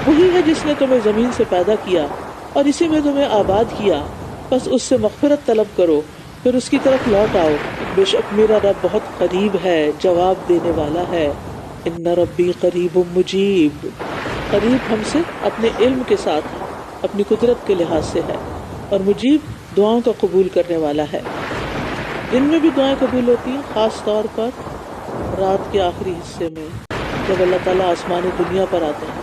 وہی ہے جس نے تمہیں زمین سے پیدا کیا اور اسی میں تمہیں آباد کیا، بس اس سے مغفرت طلب کرو، پھر اس کی طرف لوٹ آؤ، بے شک میرا رب بہت قریب ہے، جواب دینے والا ہے۔ ان ربی قریب مجیب، قریب ہم سے اپنے علم کے ساتھ ہے، اپنی قدرت کے لحاظ سے ہے، اور مجیب دعاؤں کا قبول کرنے والا ہے۔ دن میں بھی دعائیں قبول ہوتی ہیں، خاص طور پر رات کے آخری حصے میں جب اللہ تعالیٰ آسمان دنیا پر آتے ہیں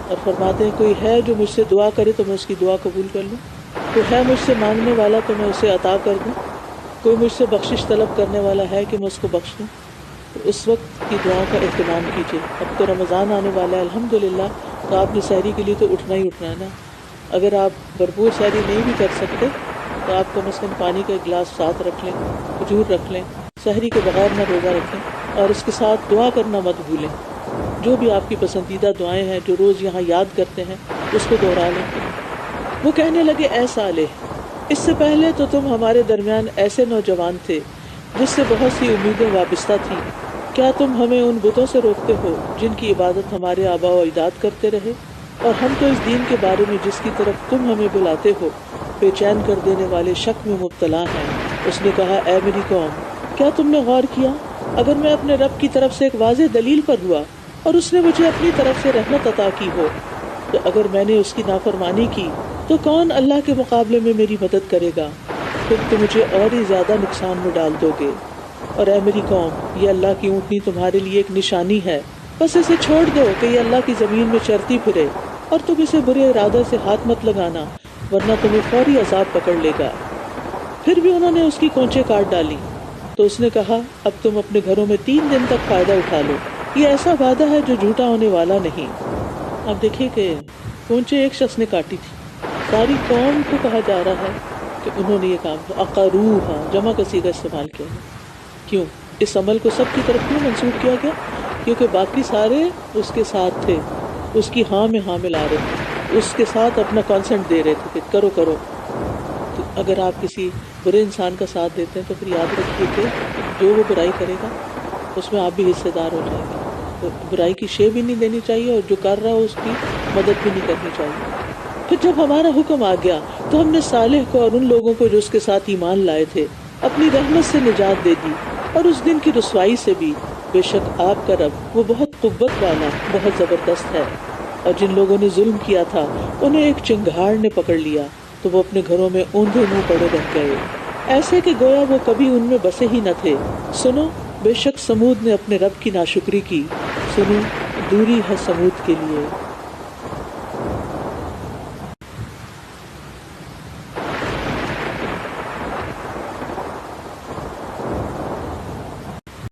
اور فرماتے ہیں کوئی ہے جو مجھ سے دعا کرے تو میں اس کی دعا قبول کر لوں، کوئی ہے مجھ سے مانگنے والا تو میں اسے عطا کر دوں، کوئی مجھ سے بخشش طلب کرنے والا ہے کہ میں اس کو بخش دوں۔ تو اس وقت کی دعاؤں کا اہتمام کیجیے۔ اب تو رمضان آنے والا ہے الحمدللہ، تو آپ نے سحری کے لیے تو اٹھنا ہی اٹھنا ہے نا۔ اگر آپ بھرپور سحری نہیں بھی کر سکتے تو آپ کم از کم پانی کا ایک گلاس ساتھ رکھ لیں، کھجور رکھ لیں، سحری کے بغیر نہ روزہ رکھیں، اور اس کے ساتھ دعا کرنا مت بھولیں۔ جو بھی آپ کی پسندیدہ دعائیں ہیں جو روز یہاں یاد کرتے ہیں اس کو دوہرا لیں۔ وہ کہنے لگے اے صالح، اس سے پہلے تو تم ہمارے درمیان ایسے نوجوان تھے جس سے بہت سی امیدیں وابستہ تھیں، کیا تم ہمیں ان بتوں سے روکتے ہو جن کی عبادت ہمارے آباء و اجداد کرتے رہے، اور ہم تو اس دین کے بارے میں جس کی طرف تم ہمیں بلاتے ہو بے چین کر دینے والے شک میں مبتلا ہیں۔ اس نے کہا اے میری قوم، کیا تم نے غور کیا اگر میں اپنے رب کی طرف سے ایک واضح دلیل پر ہوا اور اس نے مجھے اپنی طرف سے رحمت عطا کی ہو، تو اگر میں نے اس کی نافرمانی کی تو کون اللہ کے مقابلے میں میری مدد کرے گا؟ پھر تو مجھے اور ہی زیادہ نقصان میں ڈال دو گے۔ اور اے میری قوم، یہ اللہ کی اونٹنی تمہارے لیے ایک نشانی ہے، بس اسے چھوڑ دو کہ یہ اللہ کی زمین میں چرتی پھرے، اور تم اسے برے ارادے سے ہاتھ مت لگانا ورنہ تمہیں فوری عذاب پکڑ لے گا۔ پھر بھی انہوں نے اس کی کونچیں کاٹ ڈالی، تو اس نے کہا اب تم اپنے گھروں میں 3 دن تک فائدہ اٹھا لو، یہ ایسا وعدہ ہے جو جھوٹا ہونے والا نہیں۔ اب دیکھیے کہ کونچیں ایک شخص نے کاٹی تھی، ساری قوم کو کہا جا رہا ہے کہ انہوں نے یہ کام کیا۔ اقروہا جمع کا صیغہ استعمال کیا ہے۔ کیوں اس عمل کو سب کی طرف کیوں منسوب کیا گیا؟ کیونکہ باقی سارے اس کے ساتھ تھے، اس کی ہاں میں ہاں ملا رہے تھے، اس کے ساتھ اپنا کانسنٹ دے رہے تھے کہ کرو کرو۔ تو اگر آپ کسی برے انسان کا ساتھ دیتے ہیں تو پھر یاد رکھیے کہ جو وہ برائی کرے گا اس میں آپ بھی حصے دار ہو جائیں گے۔ تو برائی کی شے بھی نہیں دینی چاہیے اور جو کر رہا ہو اس کی مدد بھی نہیں کرنی چاہیے۔ پھر جب ہمارا حکم آ گیا تو ہم نے صالح کو اور ان لوگوں کو جو اس کے ساتھ ایمان لائے تھے اپنی رحمت سے نجات دے دی، اور اس دن کی رسوائی سے بھی، بے شک آپ کا رب وہ بہت قوت والا بہت زبردست ہے۔ اور جن لوگوں نے ظلم کیا تھا انہیں ایک چنگھاڑ نے پکڑ لیا تو وہ اپنے گھروں میں اوندھے منہ پڑے رہ گئے، ایسے کہ گویا وہ کبھی ان میں بسے ہی نہ تھے۔ سنو، بے شک سمود نے اپنے رب کی ناشکری کی، سنو دوری ہے سمود کے لیے۔